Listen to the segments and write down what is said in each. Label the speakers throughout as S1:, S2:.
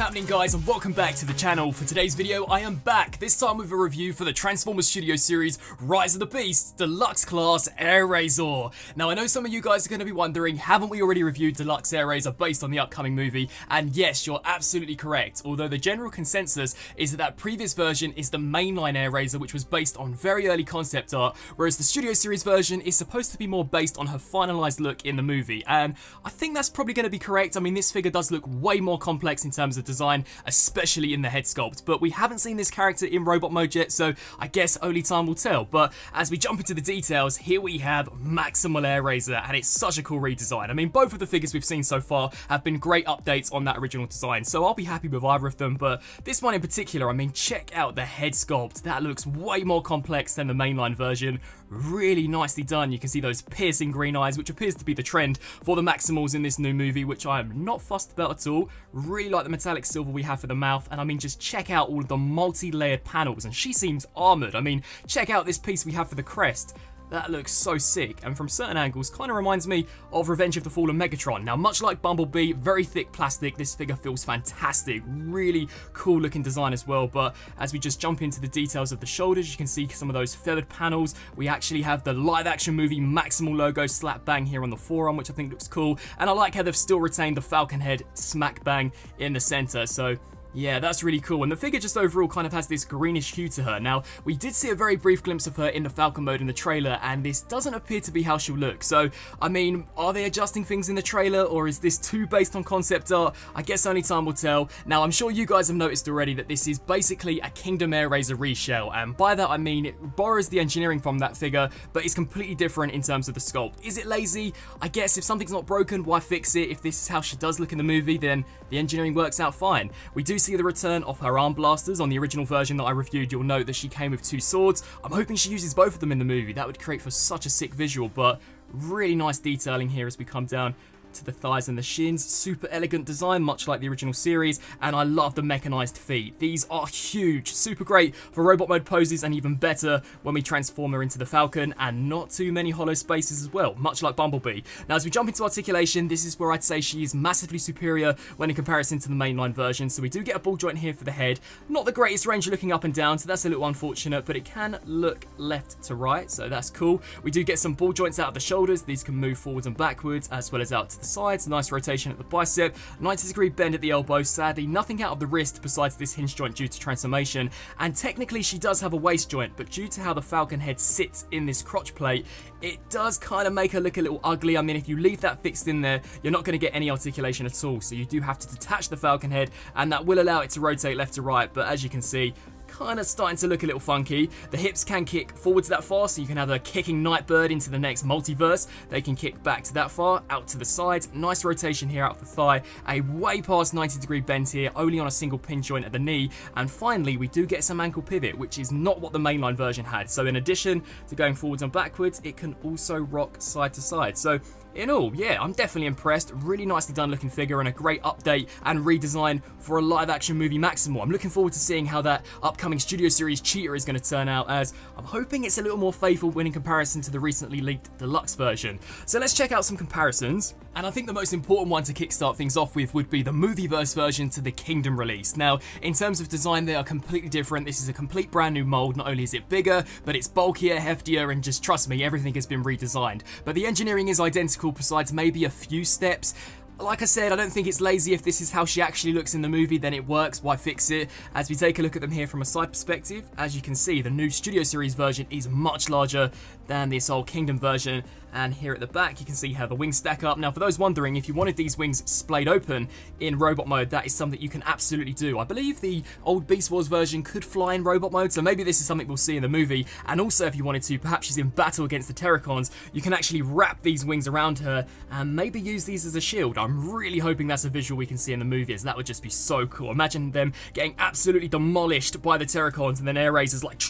S1: happening, guys, and welcome back to the channel. For today's video, I am back, this time with a review for the Transformers Studio Series Rise of the Beasts Deluxe Class Airazor. Now, I know some of you guys are going to be wondering, haven't we already reviewed Deluxe Airazor based on the upcoming movie? And yes, you're absolutely correct, although the general consensus is that that previous version is the mainline Airazor, which was based on very early concept art, whereas the Studio Series version is supposed to be more based on her finalized look in the movie. And I think that's probably going to be correct. I mean, this figure does look way more complex in terms of design, especially in the head sculpt, but we haven't seen this character in robot mode yet, so I guess only time will tell. But as we jump into the details, here we have Maximal Airazor, and it's such a cool redesign. I mean, both of the figures we've seen so far have been great updates on that original design, so I'll be happy with either of them, but this one in particular, I mean, check out the head sculpt. That looks way more complex than the mainline version. Really nicely done. You can see those piercing green eyes, which appears to be the trend for the Maximals in this new movie, which I am not fussed about at all. Really like the metallic silver we have for the mouth, and I mean, just check out all of the multi-layered panels, and she seems armoured. I mean, check out this piece we have for the crest. That looks so sick, and from certain angles kind of reminds me of Revenge of the Fallen Megatron. Now, much like Bumblebee, very thick plastic, this figure feels fantastic. Really cool looking design as well, but as we just jump into the details of the shoulders, you can see some of those feathered panels. We actually have the live action movie Maximal logo slap bang here on the forearm, which I think looks cool, and I like how they've still retained the Falcon head smack bang in the center, so yeah, that's really cool, and the figure just overall kind of has this greenish hue to her. Now, we did see a very brief glimpse of her in the Falcon mode in the trailer, and this doesn't appear to be how she'll look. So, I mean, are they adjusting things in the trailer, or is this too based on concept art? I guess only time will tell. Now, I'm sure you guys have noticed already that this is basically a Kingdom Airazor reshell, and by that I mean it borrows the engineering from that figure, but it's completely different in terms of the sculpt. Is it lazy? I guess if something's not broken, why fix it? If this is how she does look in the movie, then the engineering works out fine. We do see the return of her arm blasters. On the original version that I reviewed, you'll note that she came with two swords. I'm hoping she uses both of them in the movie. That would create for such a sick visual, but really nice detailing here as we come down to the thighs and the shins. Super elegant design, much like the original series, and I love the mechanized feet. These are huge, super great for robot mode poses, and even better when we transform her into the Falcon, and not too many hollow spaces as well, much like Bumblebee. Now, as we jump into articulation, this is where I'd say she is massively superior when in comparison to the mainline version. So we do get a ball joint here for the head. Not the greatest range looking up and down, so that's a little unfortunate, but it can look left to right, so that's cool. We do get some ball joints out of the shoulders. These can move forwards and backwards, as well as out to the sides. Nice rotation at the bicep, 90-degree bend at the elbow. Sadly, nothing out of the wrist besides this hinge joint due to transformation, and technically she does have a waist joint, but due to how the Falcon head sits in this crotch plate, it does kind of make her look a little ugly. I mean, if you leave that fixed in there, you're not going to get any articulation at all, so you do have to detach the Falcon head, and that will allow it to rotate left to right, but as you can see, kind of starting to look a little funky. The hips can kick forwards that far, so you can have a kicking Nightbird into the next multiverse. They can kick back to that far, out to the side. Nice rotation here out the thigh. A way past 90-degree bend here, only on a single pin joint at the knee. And finally, we do get some ankle pivot, which is not what the mainline version had. So in addition to going forwards and backwards, it can also rock side to side. So in all, yeah, I'm definitely impressed. Really nicely done looking figure, and a great update and redesign for a live action movie Maximal. I'm looking forward to seeing how that upcoming Studio Series Cheetah is going to turn out, as I'm hoping it's a little more faithful when in comparison to the recently leaked Deluxe version. So let's check out some comparisons. And I think the most important one to kickstart things off with would be the Movieverse version to the Kingdom release. Now, in terms of design, they are completely different. This is a complete brand new mold. Not only is it bigger, but it's bulkier, heftier, and just trust me, everything has been redesigned. But the engineering is identical besides maybe a few steps. Like I said, I don't think it's lazy. If this is how she actually looks in the movie, then it works. Why fix it? As we take a look at them here from a side perspective, as you can see, the new Studio Series version is much larger than this old Kingdom version. And here at the back, you can see how the wings stack up. Now, for those wondering, if you wanted these wings splayed open in robot mode, that is something you can absolutely do. I believe the old Beast Wars version could fly in robot mode, so maybe this is something we'll see in the movie. And also, if you wanted to, perhaps she's in battle against the Terracons, you can actually wrap these wings around her and maybe use these as a shield. I'm really hoping that's a visual we can see in the movie, as that would just be so cool. Imagine them getting absolutely demolished by the Terracons, and then Airazor's like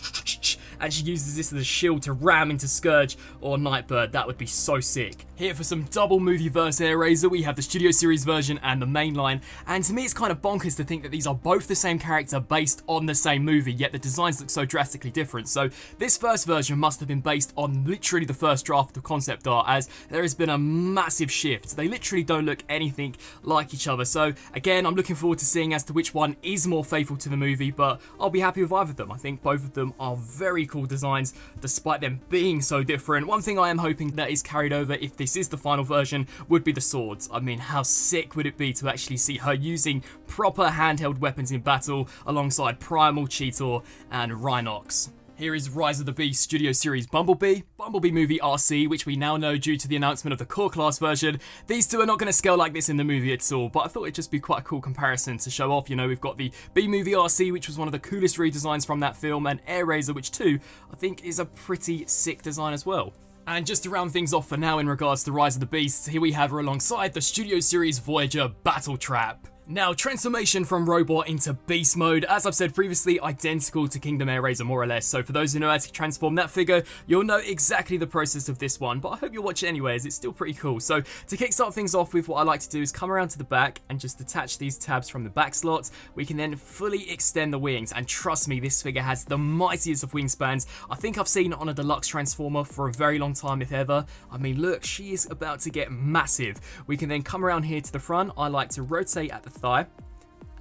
S1: and she uses this as a shield to ram into Scourge or Nightbird. That would be so sick. Here for some double movie-verse Airazor, we have the Studio Series version and the mainline, and to me it's kind of bonkers to think that these are both the same character based on the same movie, yet the designs look so drastically different. So this first version must have been based on literally the first draft of concept art, as there has been a massive shift. They literally don't look anything like each other. So again, I'm looking forward to seeing as to which one is more faithful to the movie, but I'll be happy with either of them. I think both of them are very cool designs, despite them being so different. One thing I am hoping that is carried over, if this is the final version, would be the swords. I mean, how sick would it be to actually see her using proper handheld weapons in battle alongside Primal, Cheetor, and Rhinox. Here is Rise of the Beast Studio Series Bumblebee movie RC, which we now know due to the announcement of the core class version. These two are not going to scale like this in the movie at all, but I thought it'd just be quite a cool comparison to show off. You know, we've got the B movie RC, which was one of the coolest redesigns from that film, and Airazor, which too, I think is a pretty sick design as well. And just to round things off for now in regards to Rise of the Beasts, here we have her alongside the Studio Series Voyager Battle Trap. Now, transformation from robot into beast mode, as I've said previously, identical to Kingdom Airazor more or less. So for those who know how to transform that figure, you'll know exactly the process of this one, but I hope you'll watch it anyway, as it's still pretty cool. So to kickstart things off with, what I like to do is come around to the back and just detach these tabs from the back slots. We can then fully extend the wings, and trust me, this figure has the mightiest of wingspans I think I've seen on a deluxe transformer for a very long time, if ever. I mean, look, she is about to get massive. We can then come around here to the front. I like to rotate at the thigh,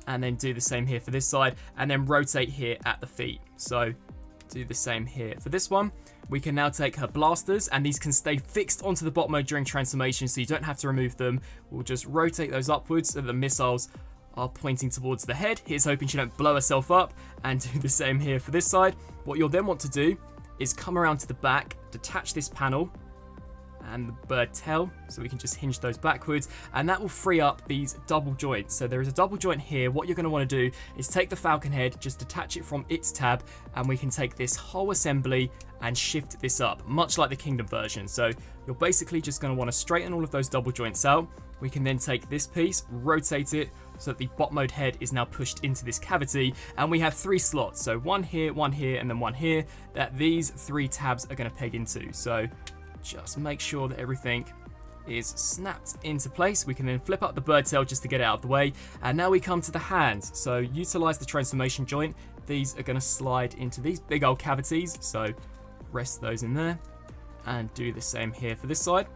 S1: and then do the same here for this side, and then rotate here at the feet. So do the same here for this one. We can now take her blasters, and these can stay fixed onto the bot mode during transformation, so you don't have to remove them. We'll just rotate those upwards so the missiles are pointing towards the head. Here's hoping she don't blow herself up, and do the same here for this side. What you'll then want to do is come around to the back, detach this panel and the bird tail, so we can just hinge those backwards, and that will free up these double joints. So there is a double joint here. What you're going to want to do is take the falcon head, just detach it from its tab, and we can take this whole assembly and shift this up, much like the Kingdom version. So you're basically just going to want to straighten all of those double joints out. We can then take this piece, rotate it so that the bot mode head is now pushed into this cavity, and we have 3 slots, so one here, and then one here, that these 3 tabs are going to peg into. So just make sure that everything is snapped into place. We can then flip up the bird tail just to get it out of the way, and now we come to the hands. So utilize the transformation joint. These are going to slide into these big old cavities, so rest those in there, and do the same here for this side.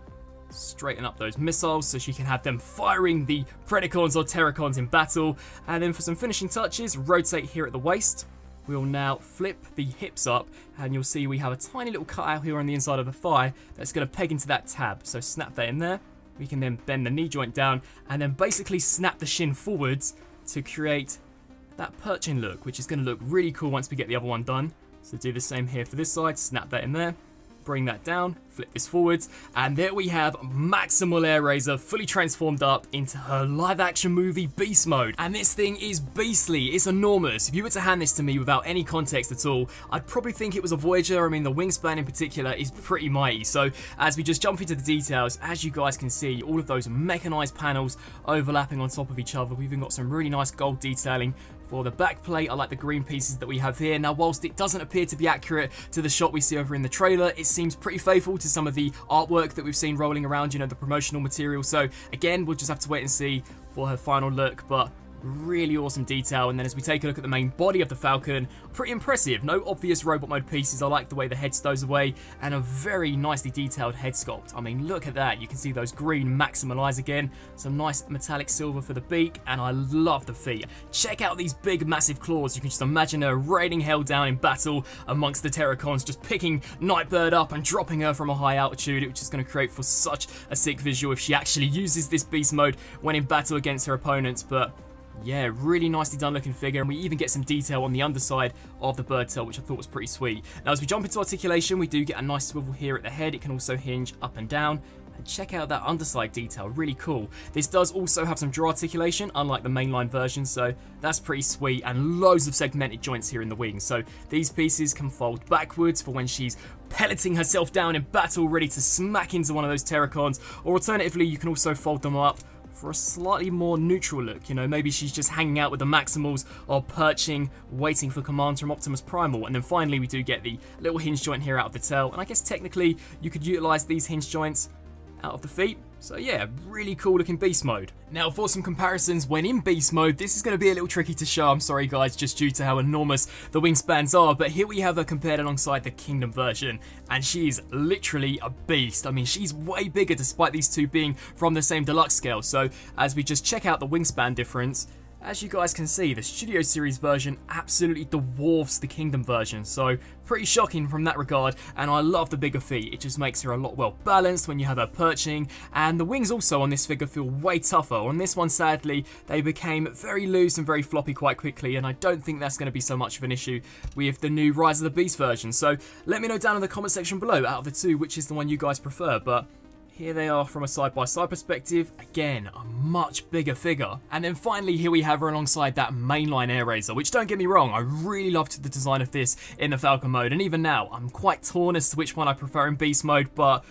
S1: Straighten up those missiles so she can have them firing the Predacons or Terracons in battle, and then for some finishing touches, rotate here at the waist. We'll now flip the hips up, and you'll see we have a tiny little cutout here on the inside of the thigh that's going to peg into that tab. So snap that in there. We can then bend the knee joint down, and then basically snap the shin forwards to create that perching look, which is going to look really cool once we get the other one done. So do the same here for this side, snap that in there. Bring that down, flip this forwards, and there we have Maximal Airazor fully transformed up into her live action movie beast mode. And this thing is beastly, it's enormous. If you were to hand this to me without any context at all, I'd probably think it was a Voyager. I mean, the wingspan in particular is pretty mighty. So as we just jump into the details, as you guys can see, all of those mechanized panels overlapping on top of each other. We've even got some really nice gold detailing for the back plate. I like the green pieces that we have here. Now, whilst it doesn't appear to be accurate to the shot we see over in the trailer, it seems pretty faithful to some of the artwork that we've seen rolling around, you know, the promotional material. So again, we'll just have to wait and see for her final look, but really awesome detail. And then as we take a look at the main body of the Falcon, pretty impressive. No obvious robot mode pieces. I like the way the head stows away, and a very nicely detailed head sculpt. I mean, look at that. You can see those green Maximal eyes again, some nice metallic silver for the beak, and I love the feet. Check out these big massive claws. You can just imagine her raining hell down in battle amongst the Terracons, just picking Nightbird up and dropping her from a high altitude, which is going to create for such a sick visual if she actually uses this beast mode when in battle against her opponents. But yeah, really nicely done looking figure, and we even get some detail on the underside of the bird tail, which I thought was pretty sweet. Now, as we jump into articulation, we do get a nice swivel here at the head. It can also hinge up and down. And check out that underside detail, really cool. This does also have some draw articulation, unlike the mainline version, so that's pretty sweet, and loads of segmented joints here in the wings. So these pieces can fold backwards for when she's pelleting herself down in battle, ready to smack into one of those Terracons, or alternatively, you can also fold them up for a slightly more neutral look. You know, maybe she's just hanging out with the Maximals or perching, waiting for commands from Optimus Primal. And then finally we do get the little hinge joint here out of the tail. And I guess technically you could utilize these hinge joints out of the feet. So yeah, really cool looking beast mode. Now for some comparisons, when in beast mode, this is going to be a little tricky to show, I'm sorry guys, just due to how enormous the wingspans are, but here we have her compared alongside the Kingdom version, and she's literally a beast. I mean, she's way bigger despite these two being from the same deluxe scale. So as we just check out the wingspan difference, as you guys can see, the Studio Series version absolutely dwarfs the Kingdom version, so pretty shocking from that regard, and I love the bigger feet. It just makes her a lot well balanced when you have her perching, and the wings also on this figure feel way tougher. On this one, sadly, they became very loose and very floppy quite quickly, and I don't think that's going to be so much of an issue with the new Rise of the Beast version. So let me know down in the comment section below, out of the two, which is the one you guys prefer, but here they are from a side-by-side perspective. Again, a much bigger figure. And then finally, here we have her alongside that mainline Airazor, which, don't get me wrong, I really loved the design of this in the Falcon mode. And even now, I'm quite torn as to which one I prefer in Beast mode, but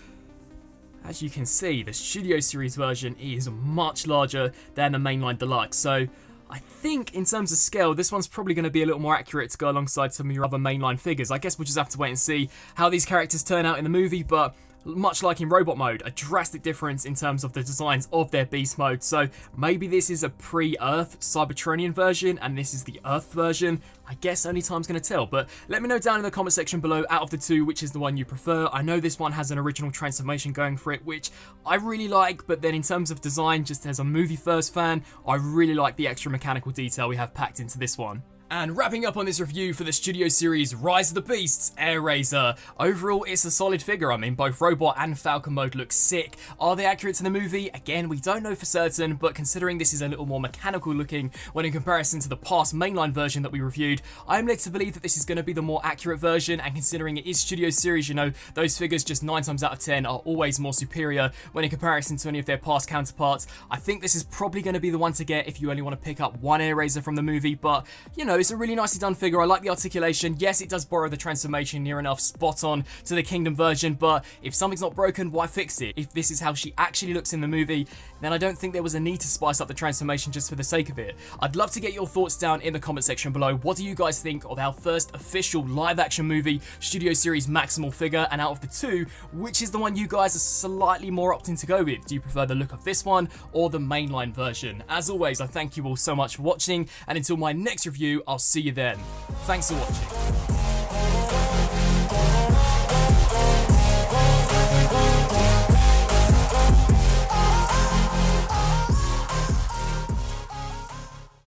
S1: as you can see, the Studio Series version is much larger than the mainline Deluxe. So I think in terms of scale, this one's probably going to be a little more accurate to go alongside some of your other mainline figures. I guess we'll just have to wait and see how these characters turn out in the movie, but much like in robot mode, a drastic difference in terms of the designs of their beast mode. So maybe this is a pre-Earth Cybertronian version and this is the Earth version. I guess only time's going to tell, but let me know down in the comment section below, out of the two, which is the one you prefer. I know this one has an original transformation going for it, which I really like, but then in terms of design, just as a movie first fan, I really like the extra mechanical detail we have packed into this one. And wrapping up on this review for the Studio Series Rise of the Beasts Airazor. Overall, it's a solid figure. I mean, both robot and Falcon mode look sick. Are they accurate to the movie? Again, we don't know for certain, but considering this is a little more mechanical looking when in comparison to the past mainline version that we reviewed, I am led to believe that this is going to be the more accurate version, and considering it is Studio Series, you know, those figures just 9 times out of 10 are always more superior when in comparison to any of their past counterparts. I think this is probably going to be the one to get if you only want to pick up one Airazor from the movie, but, you know, it's a really nicely done figure. I like the articulation. Yes, it does borrow the transformation near enough spot on to the Kingdom version, but if something's not broken, why fix it? If this is how she actually looks in the movie, then I don't think there was a need to spice up the transformation just for the sake of it. I'd love to get your thoughts down in the comment section below. What do you guys think of our first official live action movie Studio Series Maximal figure? And out of the two, which is the one you guys are slightly more opting to go with? Do you prefer the look of this one or the mainline version? As always, I thank you all so much for watching, and until my next review, I'll see you then. Thanks for watching.